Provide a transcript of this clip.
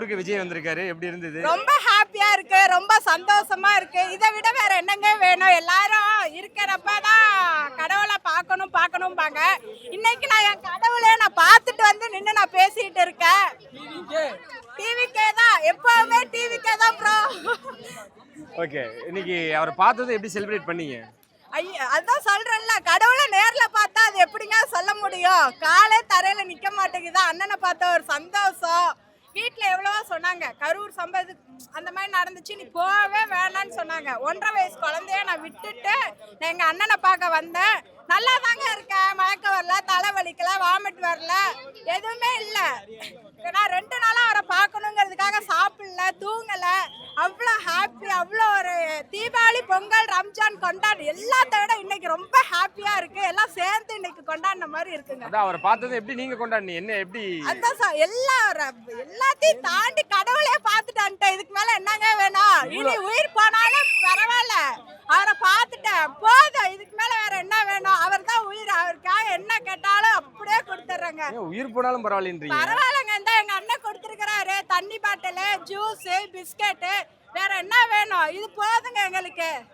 ஊருக்கு விஜய் வந்திருக்காரு, எப்படி இருந்தது? ரொம்ப ஹாப்பியா இருக்கு, ரொம்ப சந்தோஷமா இருக்கு. இதை விட வேற என்னங்க வேணும்? எல்லாரும் இருக்கிறப்பதான் கடவுளை பார்க்கணும் பார்க்கணும்பாங்க. இன்னைக்கு நான் என் கடவுளே நான் பார்த்துட்டு வந்து நின்று நான் பேசிட்டு இருக்கேன். டிவிக்கே தான், எப்பவுமே டிவிக்கே தான் ப்ரோ. ஓகே, இன்னைக்கு அவரை பார்த்தது எப்படி செலிப்ரேட் பண்ணீங்க? ஐயா, அதான் சொல்றேன்ல, கடவுளை நேர்ல பார்த்தா அது எப்படிங்க சொல்ல முடியும்? காலே தரையில நிக்க மாட்டேங்குது. அண்ணனை பார்த்த ஒரு சந்தோஷம். வீட்டுல எவ்வளவோ சொன்னாங்க, கரூர் சம்பது அந்த மாதிரி நடந்துச்சு, நீ போவே வேணான்னு சொன்னாங்க. 1.5 வயசு குழந்தைய நான் விட்டுட்டு நான் எங்க அண்ணனை பார்க்க வந்தேன். நல்லா தாங்க இருக்கேன், மயக்கம் வரல, தலை வலிக்கல, வாமிட் வரல, எதுவுமே இல்லை. நான் 2 நாளா அவரை பார்க்கணுங்கிறதுக்காக சாப்பிடல, தூங்கல. அவ்வளோ ஹாப்பி, அவ்வளோ ஒரு தீபாவளி, பொங்கல், ரம்ஜான் கொண்டாடு எல்லாத்த விட இன்னைக்கு ரொம்ப ஹாப்பியா இருக்கு. எல்லாம் சேர்ந்து இன்னைக்கு கொண்டாடின மாதிரி இருக்குங்க. அதான் அவரை பார்த்தது எப்படி நீங்க கொண்டாடினீங்க? என்ன எப்படி? அதான் எல்லாத்தையும் தாண்டி கடவுளே பார்த்துட்டான்ட்டு, இதுக்கு மேல என்னங்க வேணும்? இனி உயிர் போனாலும் பரவாயில்ல, அவரை பார்த்துட்டேன் போதும். இதுக்கு மேல வேற என்ன வேணும்? அவர் தான் உயிர், அவருக்காக என்ன கேட்டாலும் அப்படியே கொடுத்துட்றேங்க. உயிர் போனாலும் பரவாயில்லன்றீங்க? பரவாயில்லங்க, இந்த எங்க அண்ணன் கொடுத்துருக்கிறாரு, தண்ணி பாட்டில், ஜூஸ், பிஸ்கெட்டு, வேற என்ன வேணும்? இது போதுங்க எங்களுக்கு.